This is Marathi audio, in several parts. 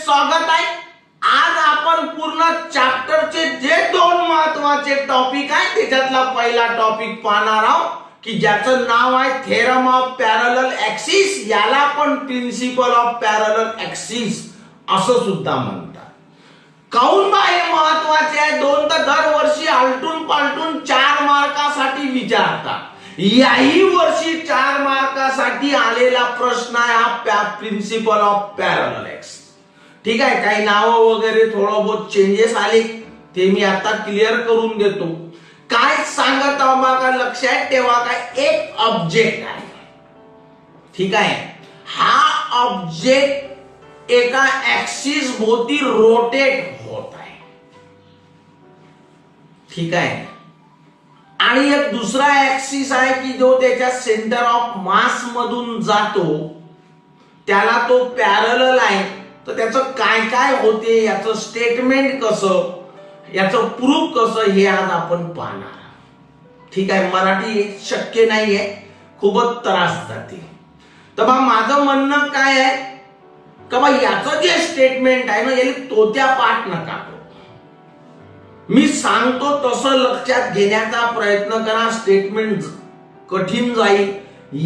स्वागत आहे। आज आपण पूर्ण चॅप्टरचे जे दोन महत्त्वाचे टॉपिक आहे त्याच्यातला पहिला टॉपिक पाहणार आहोत की ज्याचं नाव आहे थेरम ऑफ पॅरलल ऍक्सिस, याला आपण प्रिन्सिपल ऑफ पॅरलल ऍक्सिस असं सुद्धा म्हणतात। काऊन बा हे महत्त्वाचे आहे? दोन तर दरवर्षी आलटून पालटून 4 मार्कासाठी विचारतात। याही वर्षी 4 मार्कासाठी आलेला प्रश्न आहे हा प्रिन्सिपल ऑफ पॅरलल ऍक्सिस। ठीक आहे, काही नाव वगैरे थोडं बहुत चेंजेस आले ते मी आता क्लिअर करून देतो। काय सांगत आहो बघा, लक्षात ठेवा काय एक ऑब्जेक्ट आहे, ठीक आहे, हा ऑब्जेक्ट एका ऍक्सिस भोवती रोटेट होत आहे, ठीक आहे, आणि एक दुसरा ऍक्सिस आहे की जो त्याच्या सेंटर ऑफ मास मधून जातो, त्याला तो पॅरलल आहे। तर त्याचं काय काय होते, याचं स्टेटमेंट कसं, याचं प्रूफ कसं, हे आज आपण पाहणार। ठीक आहे, मराठी शक्य नाहीये, खूपच त्रास जाते। तर बा माझं म्हणणं काय आहे का बा याचं जे स्टेटमेंट आहे ना, याला तोत्या पाठ नका करू। मी सांगतो तसं लक्षात घेण्याचा प्रयत्न करा। स्टेटमेंट कठीण जाईल,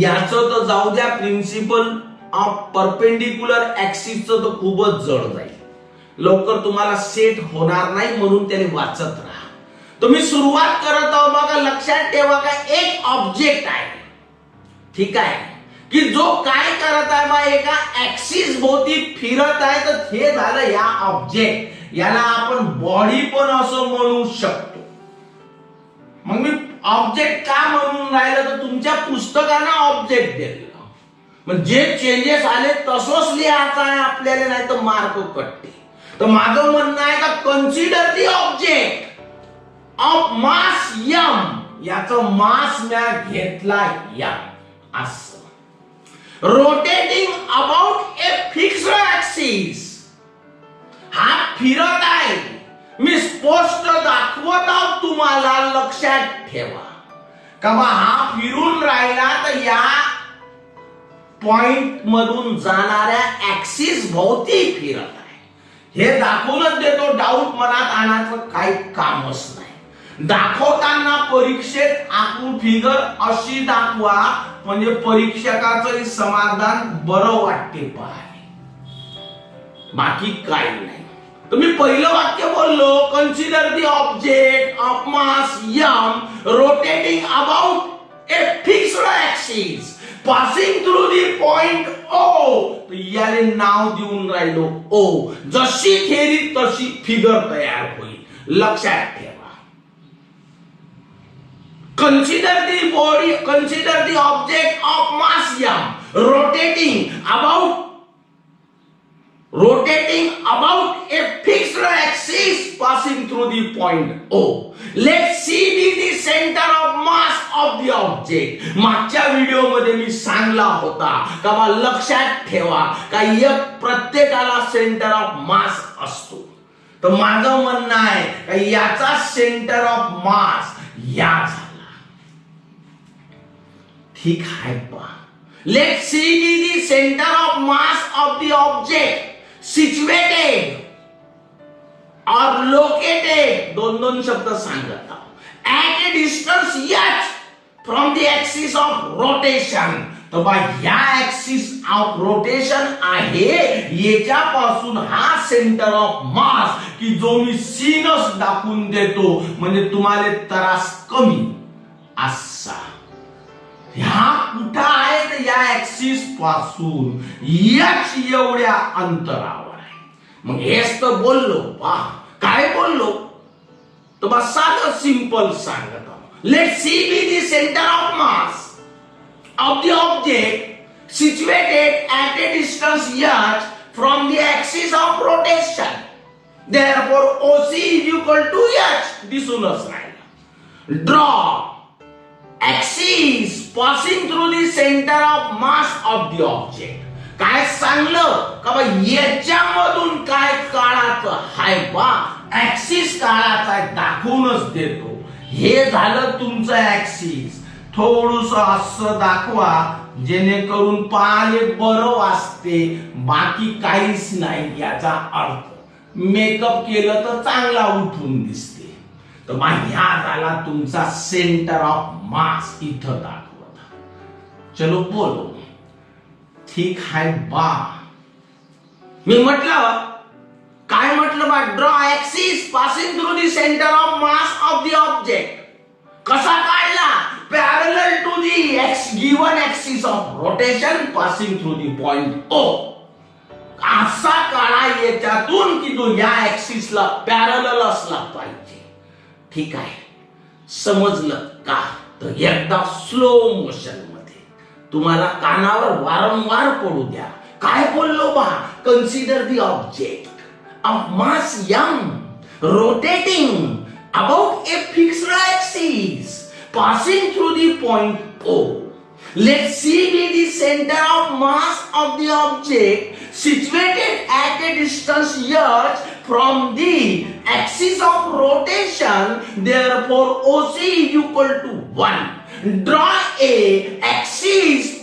याचं तर जाऊ द्या, प्रिन्सिपल ऑफ परपेंडिक्युलर ऍक्सिसचं तर खूपच जड जाईल, लवकर तुम्हाला सेट होणार नाही, म्हणून त्याने वाचत राहा। तुम्ही सुरुवात करत आहो बघा, लक्षात ठेवा का एक ऑब्जेक्ट आहे, ठीक आहे, की जो काय करत आहे बा एका ऍक्सिस भोवती फिरत आहे। तर हे झालं या ऑब्जेक्ट, याला आपण बॉडी पण असं म्हणू शकतो। मग मी ऑब्जेक्ट का म्हणून राहिलं, तर तुमच्या पुस्तकानं ऑब्जेक्ट दिलेलं, मग जे चेंजेस आले तसंच लिहायचं आहे आपल्याला, नाही तर मार्क कटते। तर माझं म्हणणं आहे का consider the object of mass m, याचं मास म्या घेतला m असं, rotating about a fixed axis, हा फिरत आहे। मी स्पष्ट दाखवत आहोत तुम्हाला, लक्षात ठेवा का बा हा फिरून राहिला तर या पॉइंट मधून जाणाऱ्या ऍक्सिस भोवती फिरत आहे, हे दाखवूनच देतो। डाऊट मनात आणायचं काही कामच नाही। दाखवताना परीक्षेत आखून फिगर अशी दाखवा म्हणजे परीक्षकाचंही समाधान बरं वाटते पाहायला, बाकी काही नाही। तुम्ही पहिलं वाक्य बोललो, consider the object of mass m rotating about a fixed axis passing through the point O, याले नाव देऊन राहिलो O। जशी थेरी तशी फिगर तयार होईल, लक्षात ठेवा। Consider the body, consider the object of mass m rotating about a fixed axis passing through the point O. Let C be the center of mass of the object. मागच्या व्हिडिओ मध्ये मी सांगला होता का बा लक्षात ठेवा का एक प्रत्येकाला सेंटर ऑफ मास असतो। तर माझं म्हणणं आहे का याचा सेंटर ऑफ मास या झाला, ठीक आहे पा। Let C be the center of mass of the object situated or located, दोन शब्द सांगत आहोत, at a distance h from the axis of rotation। तर बा ह्या ऍक्सिस ऑफ रोटेशन आहे, याच्यापासून हा सेंटर ऑफ मास की जो मी सीनस दाखवून देतो म्हणजे तुम्हाला त्रास कमी असा। ह्या कुठं आहे तर या ऍक्सिस पासून h एवढ्या अंतरावर आहे। मग हेच तर बोललो पहा, काय बोललो तर बस साधं सिंपल सांगत आहोत। Let C be the centre of mass of the object situated at a distance h from the axis of rotation, therefore OC is equal to h। दिसूनच राहिलं। Draw axis passing through the center of mass of the object। काय सांगलं का बा याच्यामधून काय काढायचं हाय बा, ऍक्सिस काढायचा दाखवूनच देतो। हे झालं तुमचं ऍक्सिस, थोडंसं असं दाखवा जेणेकरून पाले बरं वाचते, बाकी काहीच नाही याचा अर्थ. मेकअप केलं तर चांगला उठून दिसते. तर मग ह्यात आला तुमचा सेंटर ऑफ मास इथं दाखवत. चलो बोलो. ठीक है बा. मी म्हटलं काय म्हटलं बा, draw axis passing through the centre of mass of the object. कसा काढला? Parallel to the given axis of rotation passing through the point O. असा काढा याच्यातून की तो या ऍक्सिसला पॅरलल असला पाहिजे. ठीक आहे, समजलं का? तर एकदा स्लो मोशन मध्ये तुम्हाला कानावर वारंवार पडू द्या. काय बोललो बा? Consider the object of mass m rotating about a fixed axis passing through the point O. Let C be the center of mass of the object situated at a distance h from the axis of rotation. Therefore, OC is equal to 1. Draw a axis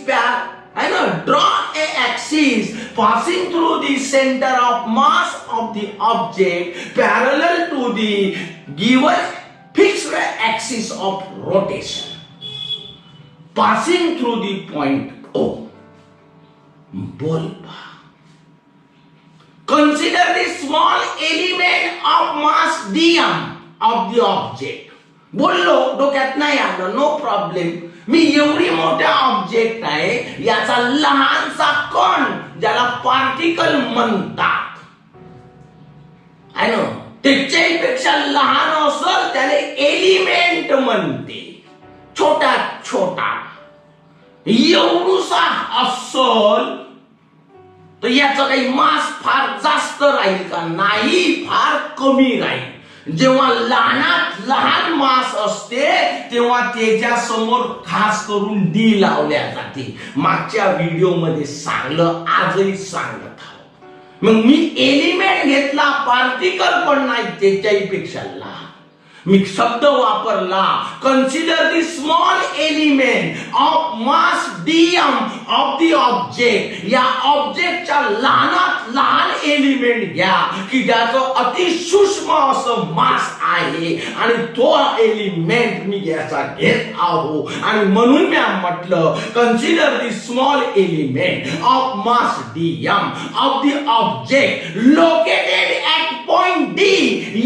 draw a axis passing through the center of mass of the object parallel to the given fixed axis of rotation passing through the point O. बोल. Consider the small element of mass dm of the object. बोललो, डोक्यात नाही आलं, नो प्रॉब्लेम. मी एवढी मोठा ऑब्जेक्ट आहे, याचा लहानसा कण ज्याला पार्टिकल म्हणतात आहे ना, त्याच्यापेक्षा लहान असेल त्याला एलिमेंट म्हणते. छोटा छोटा एवढूसा असेल तर याचं काही मास फार जास्त राहील का? नाही, फार कमी राहील. जेव्हा लहानात लहान मास असते तेव्हा त्याच्या समोर खास करून डी लावल्या जाते. मागच्या व्हिडिओ मध्ये सांगलं, आजही सांगत आहोत. मग मी एलिमेंट घेतला, पार्टिकल पण नाही त्याच्याही पेक्षा लहान. मी शब्द वापरला consider the small element of mass DM of the object. या ऑब्जेक्टच्या लहानात लहान एलिमेंट घ्या की ज्याचं अतिसूक्ष्म असं मास आहे आणि तो एलिमेंट मी याचा घेत आहो. आणि म्हणून मी म्हटलं consider the small element of mass DM of the object located at point D.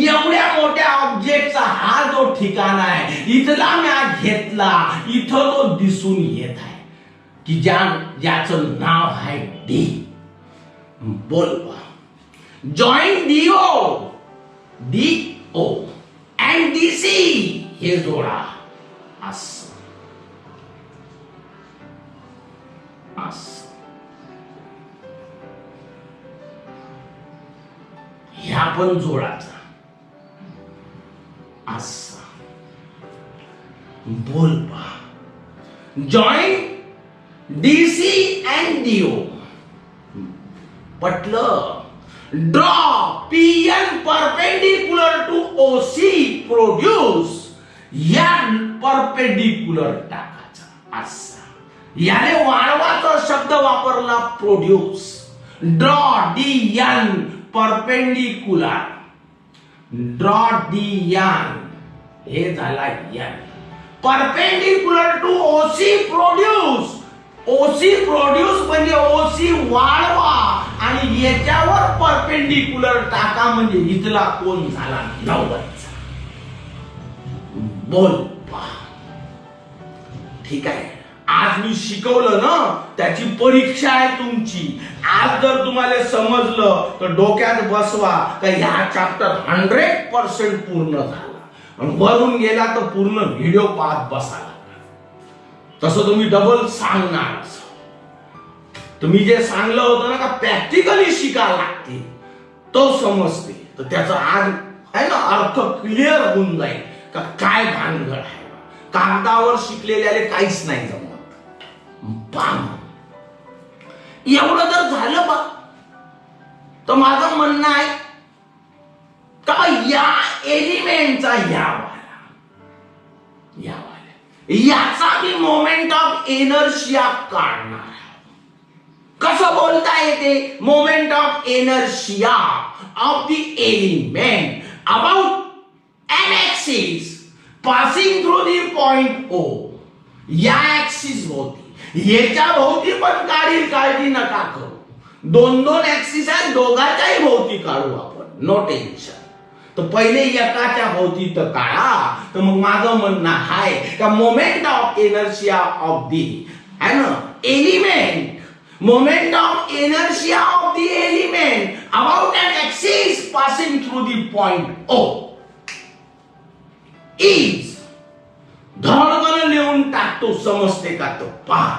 एवढ्या मोठ्या ऑब्जेक्टचा हा जो ठिकाण आहे इथला मी घेतला, इथं तो दिसून येत आहे की ज्याचं नाव आहे डी. बोल. जॉईन डीओ अँड डीसी हे जोडा. असं ह्या पण जोडाचा. असं बोल पा. Join DC and DO. पटलं. Draw PN perpendicular to OC produce. या परपेंडिक्युलर टाकायचा. असा याने वाढवाचा शब्द वापरला produce. Draw D N perpendicular. Draw D N हे झाला N perpendicular to OC produce. OC produce म्हणजे ओसी वाढवा आणि याच्यावर परपेंडिक्युलर टाका म्हणजे इथला कोण झाला 90. बोल पा. ठीक आहे, आज मी शिकवलं ना, त्याची परीक्षा आहे तुमची. आज जर तुम्हाला समजलं तर डोक्यात बसवा का ह्या चॅप्टर 100% पूर्ण झाला. वरून गेला तर पूर्ण व्हिडिओ पाहत बसायला. तसं तुम्ही डबल सांगणार. तुम्ही जे सांगलं होतं ना का प्रॅक्टिकली शिकायला लागते तो समजते, तर त्याचा आज आहे ना अर्थ क्लिअर होऊन जाईल का काय भानगड आहे. कागदावर शिकलेल्याले काहीच नाही जमत. एवढं जर झालं बा तर माझं म्हणणं आहे का या एलिमेंटचा या याचा मी मोमेंट ऑफ एनर्शिया काढणार. कसं बोलता येते? Moment of inertia of the element about an axis passing through the point O. या ऍक्सिस भोवती, याच्या भोवती पण काढील, काळजी नका करू. दोन दोन ऍक्सिस आहेत, दोघांच्याही भोवती काढू आपण, नो टेन्शन. तर पहिले एकाच्या भोवती तर काढा. तर मग माझं म्हणणं आहे का moment of inertia of the है ना element, moment of inertia of the element about an axis passing through the point O is, धडकन लिहून टाकतो, समजते का? तो पहा,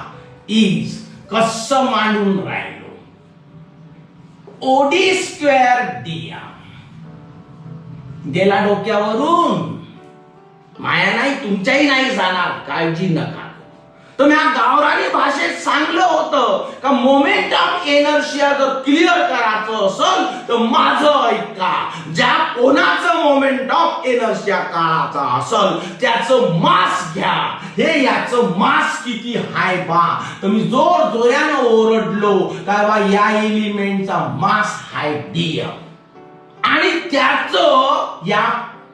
इज कसं मांडून राहिलो, ओडी स्क्वेअर डीएम. गेला डोक्यावरून, माया नाही, तुमच्याही नाही जाणार, काळजी नका. तर मी गावरानी भाषेत सांगलं होतं का मोमेंट ऑफ एनर्शिया जर क्लिअर करायचं असेल तर माझं ऐका. ज्या कोणाचं मोमेंट ऑफ एनर्शिया काढायचा असेल त्याचं मास घ्या. हे याचं मास किती हाय बा. तर मी जोर जोरानं ओरडलो काय बा, या एलिमेंटचा मास हाय डीएम, आणि त्याचं या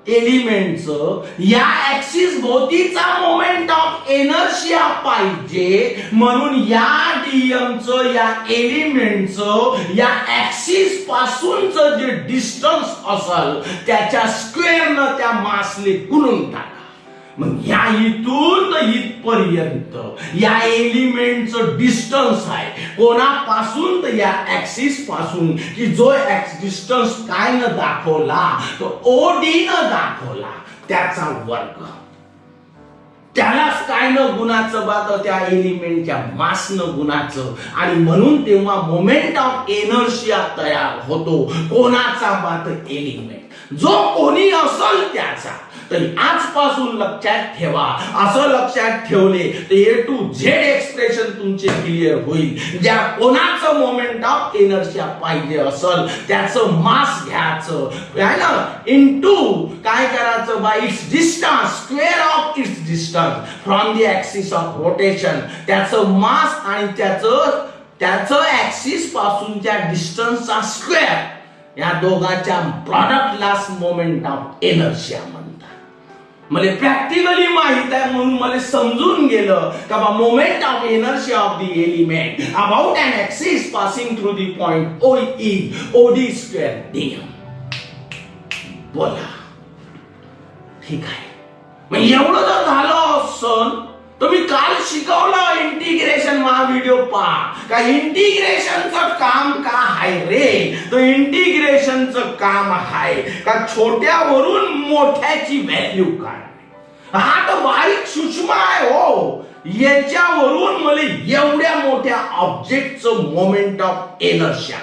एलिमेंटचं या ऍक्सिस भोवतीचा मोमेंट ऑफ एनर्शिया पाहिजे. म्हणून या डीएमचं, या एलिमेंटचं या ऍक्सिस पासूनचं जे डिस्टन्स असेल त्याच्या स्क्वेअरनं त्या मासले गुणून टाका. मग ह्या इथून तर इथपर्यंत या एलिमेंटचं डिस्टन्स आहे कोणापासून, तर या ऍक्सिस पासून, की जो डिस्टन्स काय न दाखवला तो ओडी न दाखवला त्याचा वर्ग. त्यालाच काय न गुणाचं बा, तर त्या एलिमेंटच्या मासनं गुणाचं. आणि म्हणून तेव्हा मोमेंट ऑफ एनर्शिया तयार होतो. कोणाचा बा, तर एलिमेंट जो कोणी असेल त्याचा. तरी आजपासून लक्षात ठेवा. असं लक्षात ठेवले तर ए टू झेड एक्सप्रेशन तुमचे क्लिअर होईल. ज्या कोणाचं मोमेंट ऑफ एनर्शिया पाहिजे असेल त्याचं मास घ्यायचं आहे ना, इनटू काय करायचं बा, it's distance, square of its distance from the axis of rotation. त्याचं मास आणि त्याचं ऍक्सिस पासूनच्या डिस्टन्सचा स्क्वेअर, या दोघांच्या प्रॉडक्टलाच मोमेंट ऑफ एनर्शिया म्हणतात. मला प्रॅक्टिकली माहित आहे म्हणून मला समजून गेलं का बा, moment of inertia of the element about an axis passing through the point O is OD square DM. बोला, ठीक आहे. मग एवढं जर झालं असन तर मी काल शिकवलं इंटिग्रेशन, मा व्हिडिओ पहा का इंटिग्रेशनचं काम का आहे रे. तर इंटिग्रेशनचं काम आहे का छोट्यावरून मोठ्याची व्हॅल्यू काढणे. हा तर बारीक सूक्ष्म आहे हो. याच्यावरून मला एवढ्या मोठ्या ऑब्जेक्टचं मोमेंट ऑफ एनर्शिया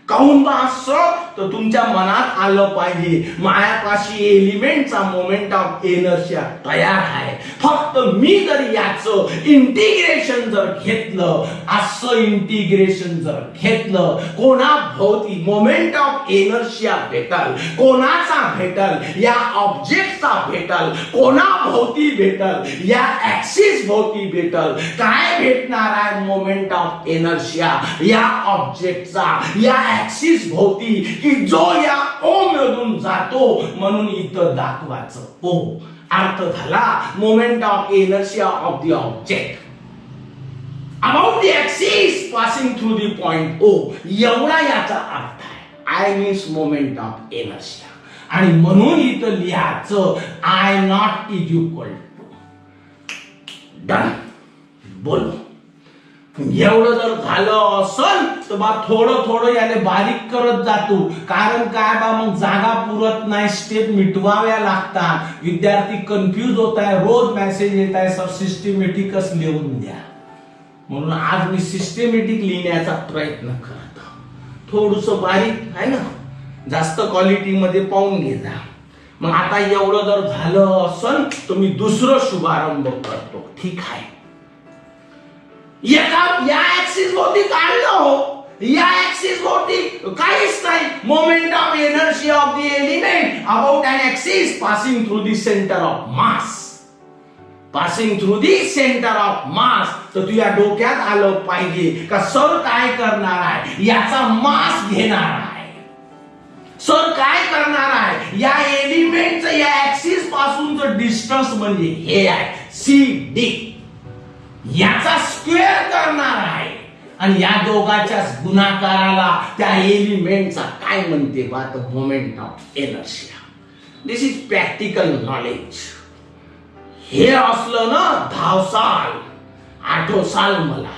काहून बा असं, तर तुमच्या मनात आलं पाहिजे मायापाशी एलिमेंटचा मोमेंट ऑफ एनर्शिया तयार आहे. फक्त मी जर याचं इंटिग्रेशन जर घेतलं, असं इंटिग्रेशन जर घेतलं, कोणा भोवती मोमेंट ऑफ एनर्शिया भेटल, कोणाचा भेटल, या ऑब्जेक्टचा भेटल, कोणा भोवती भेटल, या ऍक्सिस भोवती भेटल. काय भेटणार आहे मोमेंट ऑफ एनर्शिया या ऑब्जेक्टचा या ऍक्सिस भोवती, की जो या ओ मधून जातो. म्हणून इथं दाखवायचं ओ. अर्थ झाला moment of inertia of the object about the axis passing through the point O. एवढा याचा अर्थ आहे. I means moment of inertia. आणि म्हणून इथं लिहायचं I nought is equal to. Done. बोलो, एवढं जर झालं असल तर बा थोडं थोडं याने बारीक करत जातो. कारण काय बा, मग जागा पुरत नाही, स्टेप मिटवाव्या लागतात. विद्यार्थी कन्फ्यूज होत आहे, रोज मेसेज येत आहे सर सिस्टमॅटिकच लिहून द्या. म्हणून आज मी सिस्टमॅटिक लिहिण्याचा प्रयत्न करतो. थोडस बारीक आहे ना, जास्त क्वालिटी मध्ये पाहून घे जा. मग आता एवढं जर झालं असल तर मी दुसरं शुभारंभ करतो. ठीक आहे. या ऍक्सिस भोवती काढलं हो. या ऍक्सिस भोवती काहीच नाही. Moment of inertia of the element about an axis passing through the centre of mass. Passing through the centre of मास, तर तुझ्या डोक्यात आलं पाहिजे का सर काय करणार आहे, याचा मास घेणार आहे. सर काय करणार आहे, या एलिमेंटचं या ऍक्सिस पासूनचं डिस्टन्स म्हणजे हे आहे CD, याचा स्क्वेअर करणार आहे आणि या दोघाच्या गुणाकाराला त्या एलिमेंटचा काय म्हणते बा, तर moment of inertia. This is practical knowledge. हे असलं ना 10 साल 8 साल मला,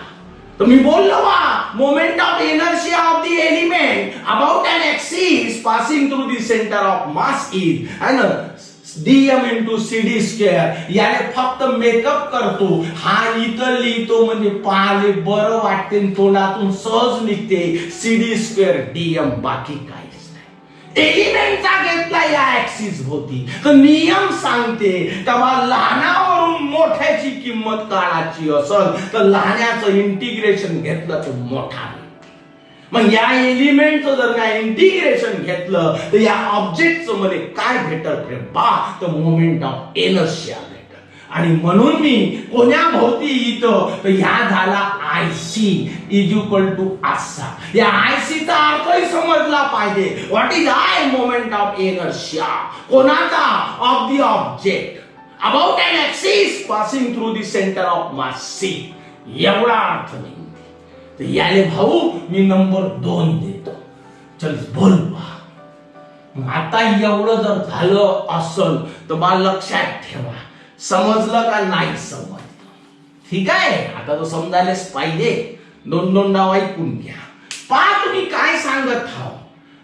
तर मी बोललो बा moment of inertia of the element about an axis passing through the centre of mass is है ना dm into cd स्क्वेअर. याने फक्त मेकअप करतो, हा इथं लिहितो म्हणजे पाहिले बरं वाटते, तोंडातून सहज निघते cd स्क्वेअर dm, बाकी काहीच नाही. एलिमेंटचा घेतला या ऍक्सिस होती, तर नियम सांगते तेव्हा लहानावरून मोठ्याची किंमत काढायची असेल तर लहानाचं इंटिग्रेशन घेतलं तर मोठा. मग या एलिमेंटचं जर काय इंटिग्रेशन घेतलं तर या ऑब्जेक्टचं मध्ये काय भेटत रे बा, तर मोमेंट ऑफ इनर्शिया भेटत. आणि म्हणून मी कोण्या भोवती इथं, तर ह्या झाला IC इज इक्वल टू असा. या IC चा अर्थही समजला पाहिजे. What is I, moment of inertia कोणाचा, of the object about an axis passing through the centre of mass C. एवढा अर्थ नाही. तर याले भाऊ मी नंबर 2 देतो. चल बोल बा. आता एवढं जर झालं असल तर बा लक्षात ठेवा, समजलं का नाही समजलं, ठीक आहे. आता तो समजायलाच पाहिजे. 2 डाव ऐकून घ्या. पहा तुम्ही काय सांगत आहो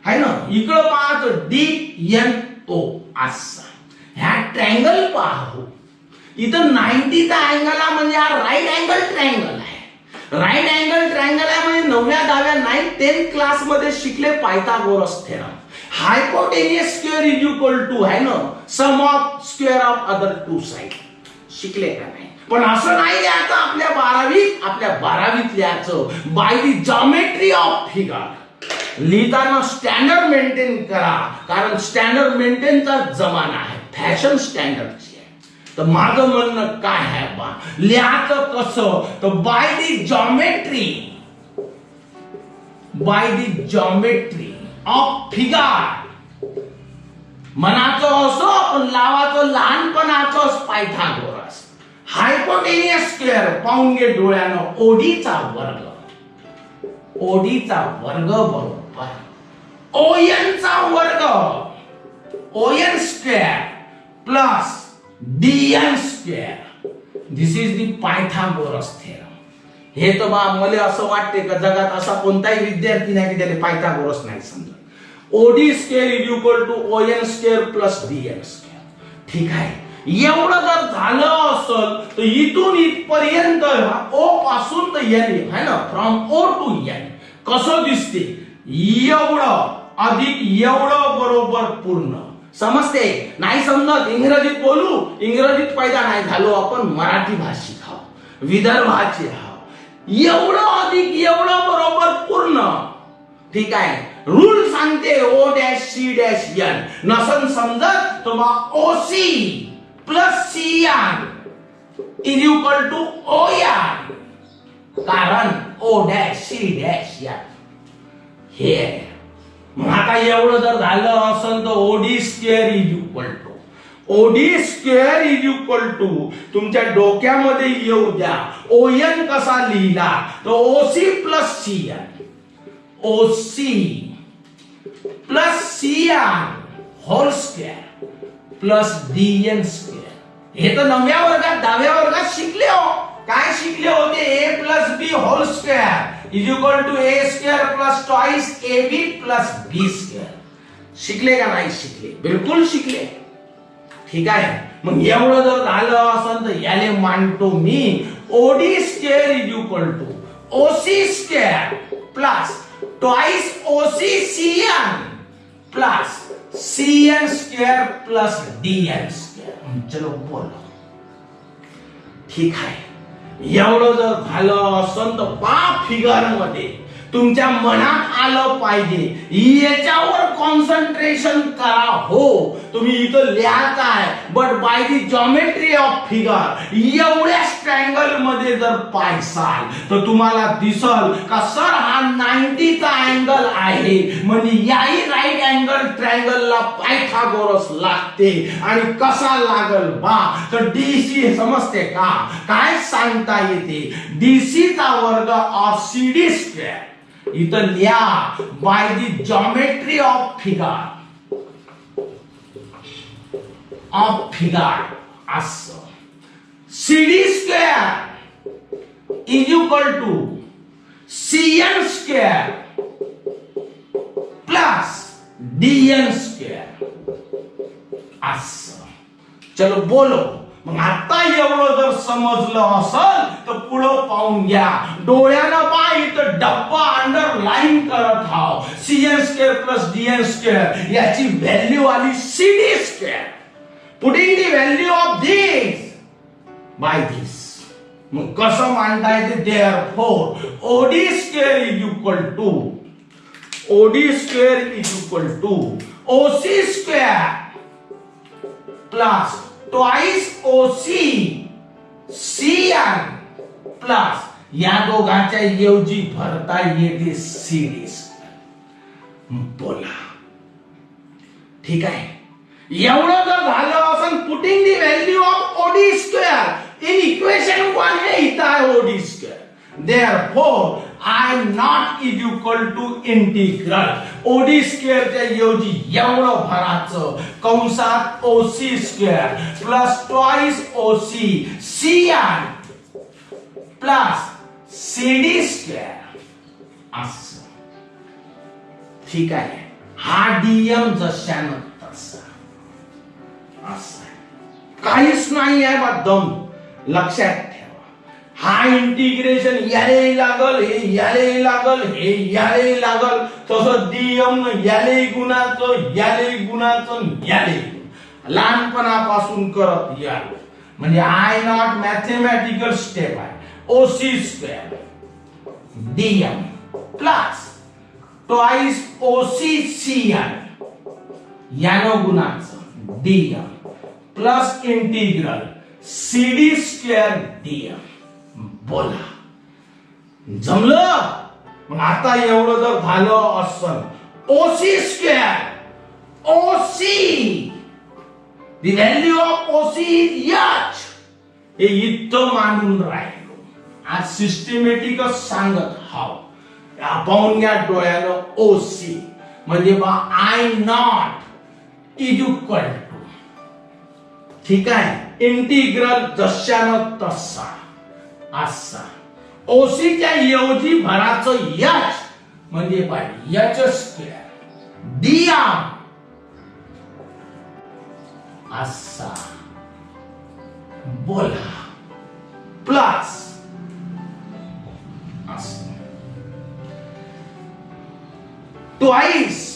है ना. इकडं पहा DNO असा ह्या ट्रायंगल पाहू. इथं 90 चा अँगल म्हणजे हा राईट अँगल ट्रायंगल आहे. राईट अँगल ट्रायंगल आहे म्हणजे 9व्या 10व्या 9th 10th क्लास मध्ये शिकले Pythagoras theorem. Hypotenuse square is equal to है ना sum of square of other 2 side. शिकले का नाही. पण असं नाही लिहायचं आपल्या 12वीत लिहायचं by the geometry of figure. लिहिताना स्टँडर्ड मेंटेन करा, कारण स्टँडर्ड मेंटेनचा जमाना आहे, फॅशन स्टँडर्डची. तर माझं म्हणणं काय आहे बा, लिहायचं कसं, तर by the geometry of figure. मनाचं असो पण लावाचं लहानपणाचंच पायथागोरस. हायपोटेनियस स्क्वेअर पाहून घे डोळ्यानं, ओडीचा वर्ग बरोबर ओएनचा वर्ग, on square plus dn square. This is the Pythagoras theorem. हे तर बा मला असं वाटते का जगात असा कोणताही विद्यार्थी नाही की त्याला पायथागोरस नाही समजत. OD square is equal to ON square plus dn square. ठीक आहे. एवढं जर झालं असेल तर इथून इथपर्यंत ओ पासून तर n है ना, फ्रॉम O टू n कसं दिसते, एवढं अधिक एवढं बरोबर पूर्ण. समजते नाही समजत इंग्रजीत बोलू, इंग्रजीत पैदा नाही झालो आपण, मराठी भाषिक आहोत, विदर्भाचे आहोत. एवढं अधिक एवढं बरोबर पूर्ण. ठीक आहे. रूल सांगते O'(C')n. नसन समजत तर मग OC plus CN is equal to ON, कारण O'(C')n हे. मग आता एवढं जर झालं असेल तर OD square is equal to तुमच्या डोक्यामध्ये येऊ द्या. ओएन कसा लिहिला तर OC plus CN, OC plus CN whole square plus DN square. हे तर 9व्या वर्गात 10व्या वर्गात शिकले हो. काय शिकले होते, A plus B whole square is equal to A square plus twice AB plus B square. शिकले का नाही शिकले, बिलकुल शिकले. ठीक आहे. मग एवढं जर झालं असेल तर याले मांडतो मी OD square is equal to OC square plus twice OC CN plus CN square plus DN square. चलो बोलो. ठीक आहे. एवढं जर झालं असेल तर पा फिगर मध्ये तुमच्या मनात आलं पाहिजे, याच्यावर कॉन्सन्ट्रेशन करा. हो, तुम्ही इथं लिहा काय, but by the geometry of figure एवढ्या ट्रँगल मध्ये जर पाहायसाल तर तुम्हाला दिसल का सर हा 90चा अँगल आहे, म्हणजे याही राईट अँगल ट्रँगलला पायथागोरस लागते. आणि कसा लागल बा, तर डीसी समजते का, काय सांगता येते, डीसी चा वर्ग ऑफ सीडी स्क्वेअर. इथं लिहा by the geometry of figure असं CD square is equal to CN square plus DN square असं. चलो बोलो. मग आता एवढं जर समजलं असेल तर पुढं पाहून घ्या. डोळ्यानं पहा, इथं डब्बा अंडरलाईन करत हाव. CN square plus DN square याची व्हॅल्यू आली CD square. Putting the value of this by this. मग कसं मांडता येते, therefore OD square is equal to OC square plus twice OC CN plus या दोघांच्या ऐवजी भरता येते सीडी. बोला ठीक आहे. एवढं जर झालं असं, putting the value of OD square in equation 1 हे इथं आहे OD square. Therefore, I not is equal to integral OD स्क्वेअरच्या ऐवजी एवढं भराचं, कंसात OC square plus twice OC CN plus CD square असं. ठीक आहे. हा डीएम जशानं तसा असं. काहीच नाही आहे बा दम. लक्षात ठेवा, हा इंटिग्रेशन याले लागल, हे याले लागल, हे याले लागल, तसं डीएम याले गुणाचं, याले गुणाचं, याले लहानपणापासून करत याल. म्हणजे आय नॉट मॅथमॅटिकल स्टेप आहे. OC square DM plus twice OC CN यानं गुणाचं DM plus integral CD square DM. बोला जमलं. मग आता एवढं जर झालं असं, OC square OC the value of OC is H. हे इथं मांडून राहिलो. आज सिस्टमॅटिकच सांगत हाव. पाहून घ्या डोळ्यानं. ओसी म्हणजे बा I nought is equal to. ठीक आहे. इंटिग्रल जशानं तसा असा. ओसीच्या ऐवजी भराचं एच म्हणजे बाय एच स्क्वेअर डीएम असा. बोला प्लस असं ट्वाइस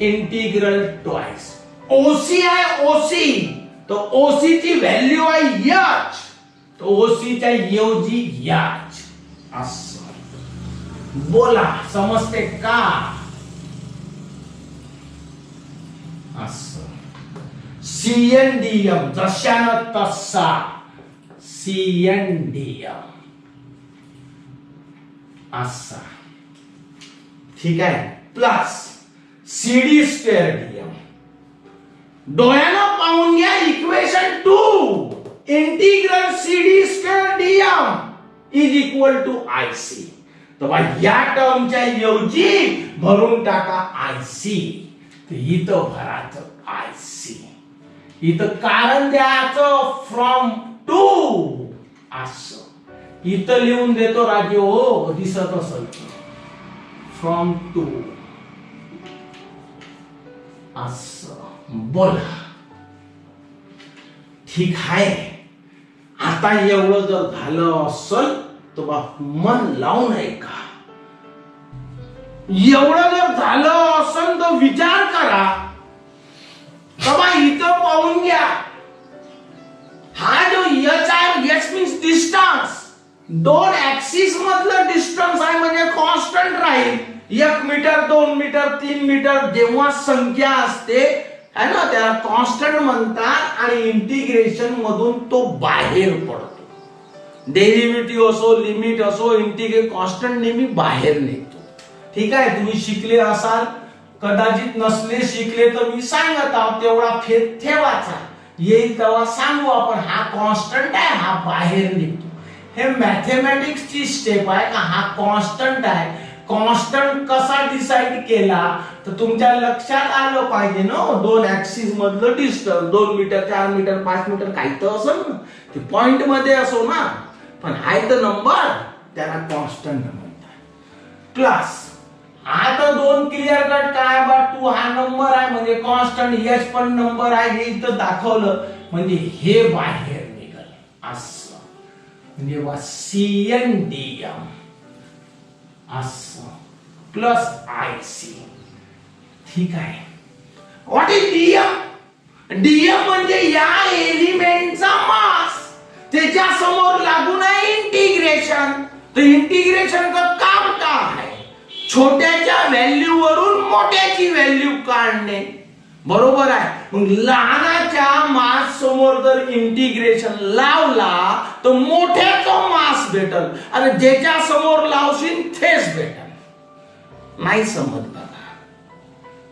इंटिग्रल ट्वाइस. ओसी आहे ओसी, तो ओसी ची व्हॅल्यू आहे एच, तो ओसीच्या ऐवजी एच असं. बोला समजते का असं. सीएन डीएम जशानं तसा सीएन डीएम असा. ठीक आहे. Plus CD square DM. डोळ्यानं पाहून घ्या equation 2. Integral CD square DM is equal to IC. तर या टर्मच्या ऐवजी भरून टाका आयसी. तर इथं भराचं आयसी. इथं कारण द्यायचं फ्रॉम टू असं. इथं लिहून देतो राजे. हो दिसत असेल फ्रॉम टू असं. बोला ठीक आहे. आता एवढं जर झालं असल तर बा मन लावून ऐका. एवढं जर झालं असल तर विचार करा. बाबा इथं पाहून घ्या. हा जो एच आहे, एच मीन्स डिस्टन्स, दोन ऍक्सिस मधलं डिस्टन्स आहे म्हणजे कॉन्स्टंट राहील. 1 मीटर 2 मीटर 3 मीटर जेव्हा संख्या असते है ना त्याला कॉन्स्टंट म्हणतात आणि इंटिग्रेशन मधून तो बाहेर पडतो. डेरिव्हेटिव्ह असो लिमिट असो इंटिग्रेट कॉन्स्टंट नेहमी बाहेर निघतो. ठीक आहे. तुम्ही शिकले असाल कदाचित नसले शिकले तर मी सांगत आहोत तेवढा फेर ठेवायचा. येईल तेव्हा सांगू आपण हा कॉन्स्टंट आहे हा बाहेर निघतो. हे मॅथेमॅटिक्सची स्टेप आहे का हा कॉन्स्टंट आहे. कॉन्स्टंट कसा डिसाइड केला तर तुमच्या लक्षात आलं पाहिजे ना. दोन ऍक्सिस मधलं डिस्टन्स 2 मीटर 4 मीटर 5 मीटर काही तर असेल ना ते पॉइंट मध्ये असो ना पण आहे तर नंबर त्याला कॉन्स्टंट म्हणतात. प्लस आता दोन क्लिअर कट काय बा 2 हा नंबर आहे म्हणजे कॉन्स्टंट एच पण नंबर आहे हे इथं दाखवलं म्हणजे हे बाहेर निघाल असं म्हणजे CNDM असं प्लस IC. ठीक आहे. What is DM? डीएम म्हणजे या एलिमेंटचा मास त्याच्या समोर लागून आहे इंटिग्रेशन. तर इंटिग्रेशनचं काम काय आहे? छोट्याच्या व्हॅल्यू वरून मोठ्याची व्हॅल्यू काढणे. बरोबर आहे. मग लहानाच्या मास समोर जर इंटिग्रेशन लावला तर मोठ्याचा मास भेटल आणि ज्याच्या समोर लावशील तेच भेटल. नाही समजलं का?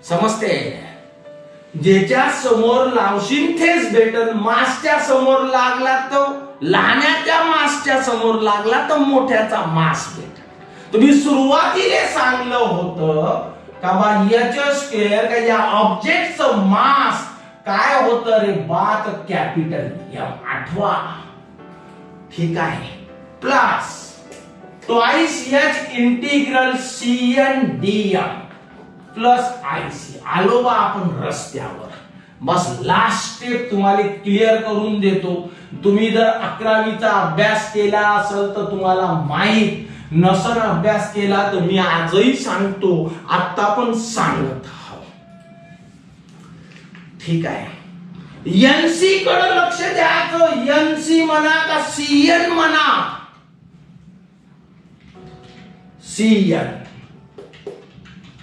समजते? ज्याच्या समोर लावशील तेच भेटल. मासच्या समोर लागला तर लहानाच्या मासच्या समोर लागला तर मोठ्याचा मास भेटल. तुम्ही सुरुवातीला सांगलं होतं का बा h² का या ऑब्जेक्टचं मास काय होतं रे बात कॅपिटल M. आठवा. ठीक आहे. Plus twice h integral CNDM plus IC. आलो बा आपण रस्त्यावर. बस लास्ट स्टेप तुम्हाला क्लिअर करून देतो. तुम्ही जर 11वीचा अभ्यास केला असेल तर तुम्हाला माहित नसन अभ्यास केला तर मी आजही सांगतो आता पण सांगत आहोत. ठीक आहे. NC कडे लक्ष द्यायचं. NC म्हणा का CN म्हणा. CN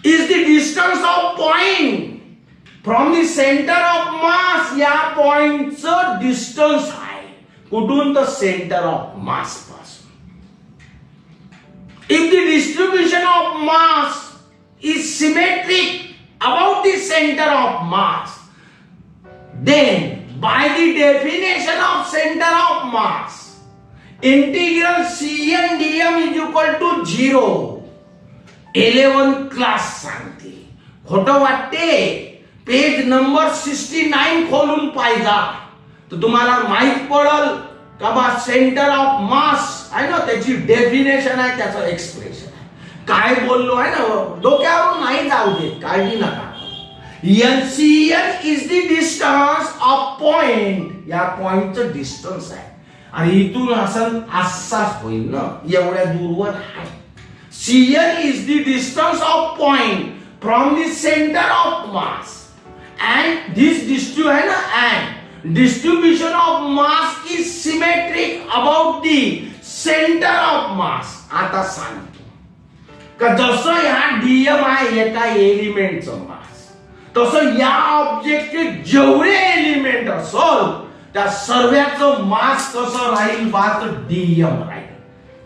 is the distance of point from the center of mass. या पॉइंटचं डिस्टन्स आहे कुठून तर सेंटर ऑफ मास पासून. If the distribution of mass is symmetric about the center of mass, then by the definition of center of mass, integral CNDM is equal to 0. 11 class सांगते. खोटं वाटते? पेज नंबर 69 खोलून पाहिजा तर तुम्हाला माहित पडल का बा सेंटर ऑफ मास आहे ना त्याची डेफिनेशन आहे त्याचं एक्सप्रेशन आहे. काय बोललो आहे ना डोक्यावरून नाही जाऊ दे काळजी नका. CN is the distance of point. या पॉइंटचं डिस्टन्स आहे आणि इथून असं असाच होईल ना एवढ्या दूरवर आहे. CN is the distance of point from the center of mass and this distribution of mass is symmetric about the center of mass. आता सांगतो का जसं ह्या DM आहे एका एलिमेंटचं मास तसं या ऑब्जेक्टचे जेवढे एलिमेंट असेल त्या सर्वांचं मास कसं राहील बात DM राहील.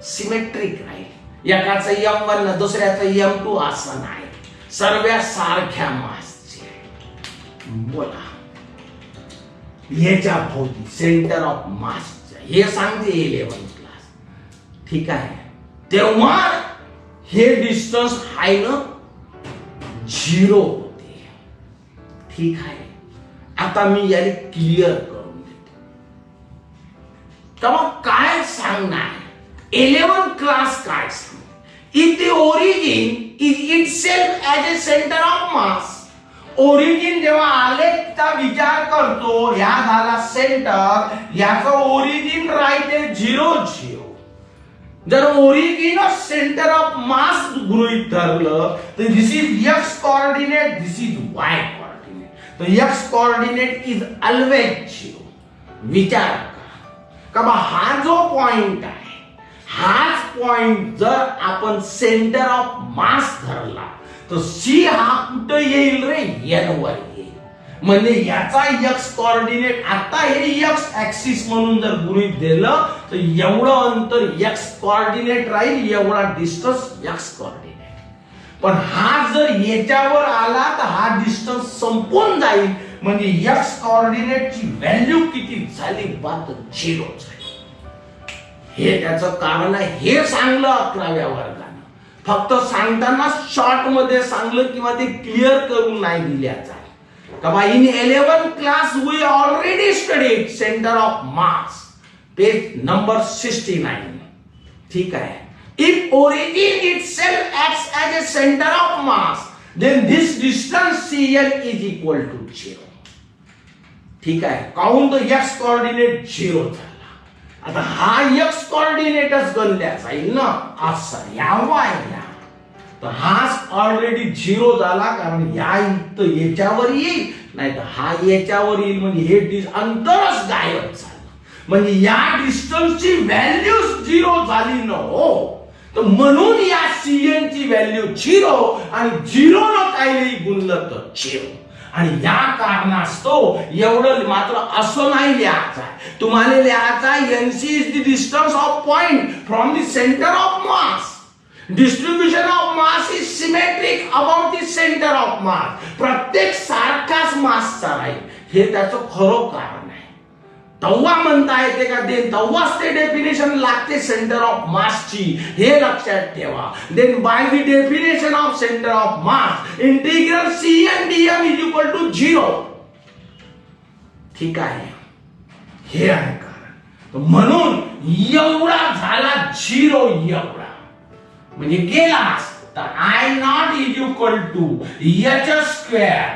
सिमेट्रिक राहील. एकाचं M1 दुसऱ्याचं M2 असं नाही. सर्व सारख्या मासचे. बोला याच्या भोवती सेंटर ऑफ मास हे सांगते 11 क्लास. ठीक आहे. तेव्हा हे डिस्टन्स आहे ना 0 होते. ठीक आहे. आता मी याला क्लिअर करून देतो. तेव्हा काय सांगणार 11 क्लास काय सांग. If the origin is itself as a center of mass, origin जेव्हा आलेखचा विचार करतो या झाला सेंटर याचं ओरिजिन राहते 0 0. जर origin of centre of mass गृहीत धरलं तर this is x coordinate this is y coordinate. तर x कोऑर्डिनेट इज ऑलवेज 0. विचार का बा हा जो पॉइंट आहे हाच पॉइंट जर आपण सेंटर ऑफ मास धरला तर सी हा कुठं येईल रे, एन वर येईल. म्हणजे याचा एक्स कोऑर्डिनेट आता हे एक्स ऍक्सिस म्हणून जर गृहीत दिलं तर एवढं अंतर एक्स कोऑर्डिनेट राहील, एवढा डिस्टन्स एक्स कोऑर्डिनेट. पण हा जर याच्यावर आला तर हा डिस्टन्स संपून जाईल, म्हणजे एक्स कोऑर्डिनेटची व्हॅल्यू किती झाली, बात 0 झाली. हे त्याचं कारण आहे. हे सांगलं 11व्या वर्गानं. फक्त सांगताना शॉर्ट मध्ये सांगलं किंवा ते क्लिअर करून नाही दिल्याचा. In 11th class we already studied center of mass, page number 69. ठीक आहे. If origin itself acts as a center of mass, then this distance CL is equal to 0. ठीक आहे. काउंट द x कोऑर्डिनेट 0 झाला. आता हा x कोऑर्डिनेटच गणल्या जाईल ना, असा यावा या. तर हाच ऑलरेडी 0 झाला, कारण या इथं याच्यावर येईल, नाही तर हा याच्यावर येईल, म्हणजे हे अंतरच गायब झालं. म्हणजे या डिस्टन्सची व्हॅल्यू 0 झाली न हो. तर म्हणून या सीएन ची व्हॅल्यू 0 आणि 0 न काहीही गुणलं तर 0. आणि या कारणास्तव एवढं मात्र असं नाही लिहायचं आहे. तुम्हाला लिहायचं आहे NC is the distance of point from the centre of mass. Distribution of mass is symmetric about the centre of मास. प्रत्येक सारखाच मासचा राहील, हे त्याचं खरं कारण आहे. तेव्हा म्हणता येते का देन, तेव्हाच ते डेफिनेशन लागते सेंटर ऑफ मासची, हे लक्षात ठेवा. Then by the definition of centre of mass integral CN dm is equal to 0. ठीक आहे, हे आहे कारण. म्हणून एवढा झाला 0, एवढा म्हणजे गेलास तर I0 is equal to h square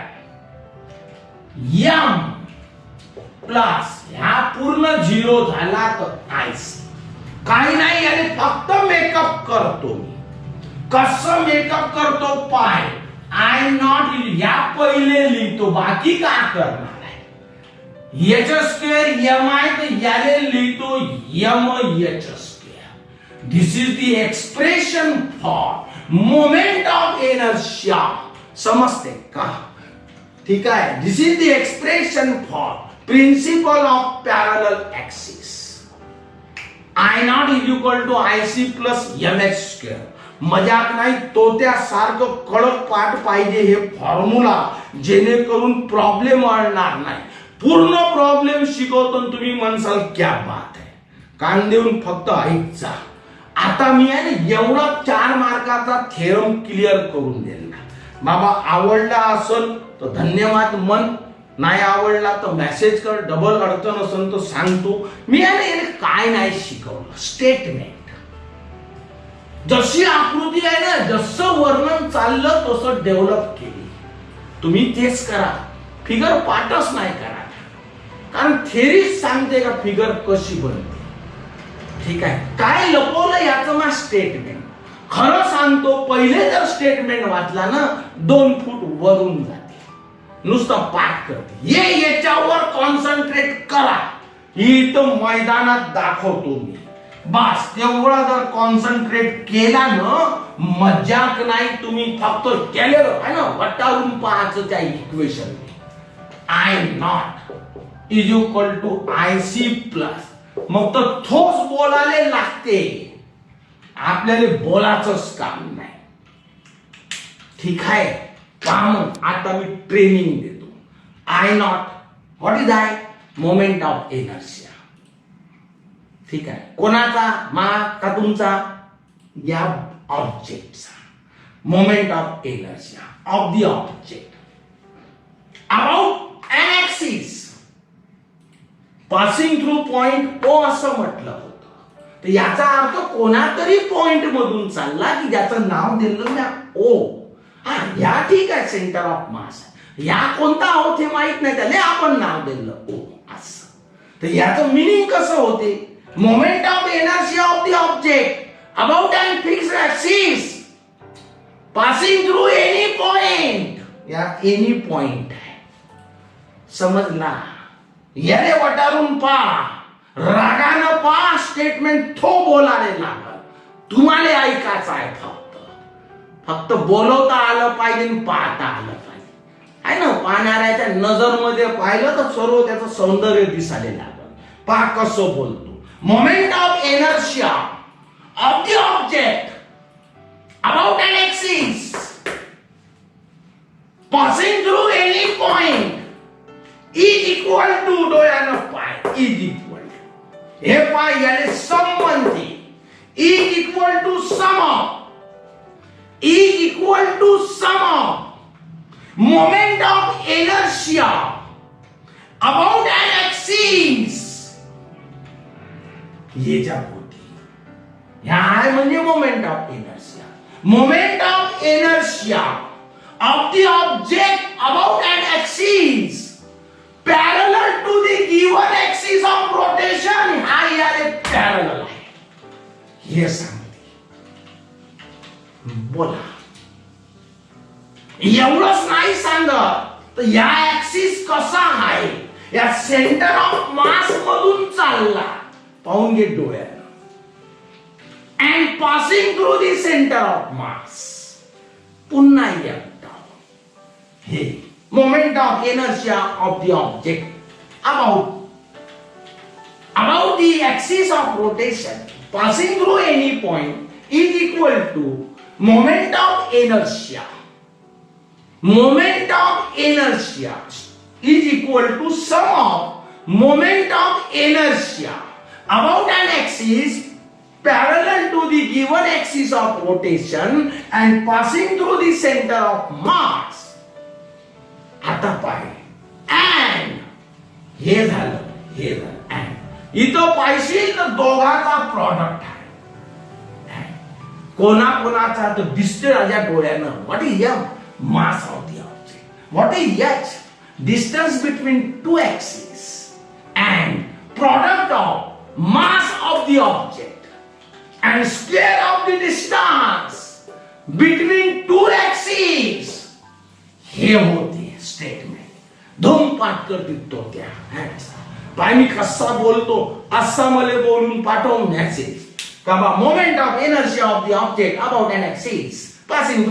m plus ह्या पूर्ण 0 झाला तर IC. काही नाही, याने फक्त मेकअप करतो. कसं मेकअप करतो, पाय I0 या पहिले लिहितो, बाकी काय करणार आहे. h स्क्वेअर m आहे तर याने लिहितो mh square. This is the expression for moment of inertia. समजते का? ठीक आहे. This is the expression for principle of parallel axis. I0 is equal to IC plus mh square. मजाक नाही, तो त्यासारखं कडक पाठ पाहिजे हे फॉर्म्युला, जेणेकरून प्रॉब्लेम आणणार नाही. पूर्ण प्रॉब्लेम शिकवतो तुम्ही म्हणसाल क्या बात आहे, कान देऊन फक्त ऐकचा. आता मी आहे एवढा 4 मार्काचा थेरम क्लिअर करून दिला. बाबा आवडला असेल तर धन्यवाद मन, नाही आवडला तर मेसेज कर. डबल अडचण असेल तर सांगतो मी. आहे काय नाही शिकवलं, स्टेटमेंट जशी आकृती आहे ना, जसं वर्णन चाललं तसं डेव्हलप केली. तुम्ही तेच करा, फिगर पाठच नाही करा, कारण थेरीच सांगते का फिगर कशी बनते. ठीक आहे. काय लपवलं याचं ना स्टेटमेंट. खरं सांगतो, पहिले जर स्टेटमेंट वाचला ना 2 फूट वरून जाते, नुसतं पाठ करते. याच्यावर कॉन्सन्ट्रेट करा, इथं मैदानात दाखवतो मी. बस तेवढा जर कॉन्सन्ट्रेट केला ना, मजाक नाही. तुम्ही फक्त केलेलं आहे ना, वटारून पाहायचं त्या equation. I0 is equal to IC plus, मग तर ठोस बोलायला लागते, आपल्याला बोलायचंच काम नाही. ठीक आहे. काम आता मी ट्रेनिंग देतो. I0 what is I, moment of inertia. ठीक आहे. कोणाचा, मा का तुमचा, या ऑब्जेक्टचा. Moment of inertia of the object about an axis passing through point O असं म्हटलं होतं. तर याचा अर्थ कोणातरी पॉइंट मधून चालला की ज्याचं नाव दिलं ना O. हा, या ठीक आहे, सेंटर ऑफ मास. या कोणता आहोत हे माहित नाही, त्याला आपण नाव दिलं O असं. तर याचं मिनिंग कसं होते, moment of inertia of the object about N fixed axis passing through any point. या एनी पॉइंट आहे, समजला. याने वटारून पा, रागानं पा, स्टेटमेंट थो बोलायला लागल. तुम्हाला ऐकायचं आहे, फक्त बोलवता आलं पाहिजे आणि पाहता आलं पाहिजे. आहे ना, पाहणाऱ्याच्या नजरमध्ये पाहिलं तर सर्व त्याचं सौंदर्य दिसायला लागलं. पहा कसं बोलतो. Moment of inertia of the object about an axis passing through any point is equal to डोळ्यानं पाय is equal to. हे पाय याले संबंधी is equal to sum of is equal to sum of moment of inertia about an axis. हे ज्या होती ह्या आहे म्हणजे moment of inertia. Moment of inertia of the object about an axis parallel to the given axis of rotation. हा याले पॅरलल आहे हे सांगते. बोला एवढंच नाही सांगत तर या ऍक्सिस कसा आहे, या सेंटर ऑफ मास मधून चालला पाहून घे डोळ्यानं. And passing through the centre of mass. पुन्हा या moment of inertia of the object about the axis of rotation passing through any point is equal to moment of inertia. Moment of inertia is equal to sum of moment of inertia about an axis parallel to the given axis of rotation and passing through the center of mass. आता पाहिजे अँड हे झालं अँड इथं पाहिजे तर दोघांचा प्रॉडक्ट आहे. कोणाचा तर दिसते राजा डोळ्यानं. What is M? Mass of the object. What is H? Distance between two axis and product of mass of the object and square of the distance between two axis. हे होते स्टेटमेंट. धूमपाठ करतील तो त्या पाय मी कसा बोलतो असा मला बोलून पाठव मेसेज का बा moment of energy of the object about an axis passing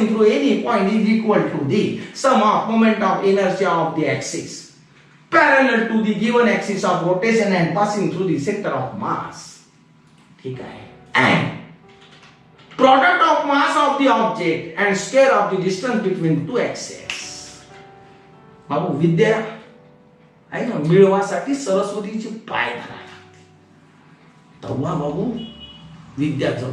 through any point is equal to the sum of moment of inertia of the axis parallel to the given axis of rotation and passing through the center of mass. ठीक आहे. and product of mass of the object and square of the distance between two axes. बाबू विद्या आहे ना मिळवासाठी सरस्वतीची पाय धरायला लागते तेव्हा बाबू विद्या जवळ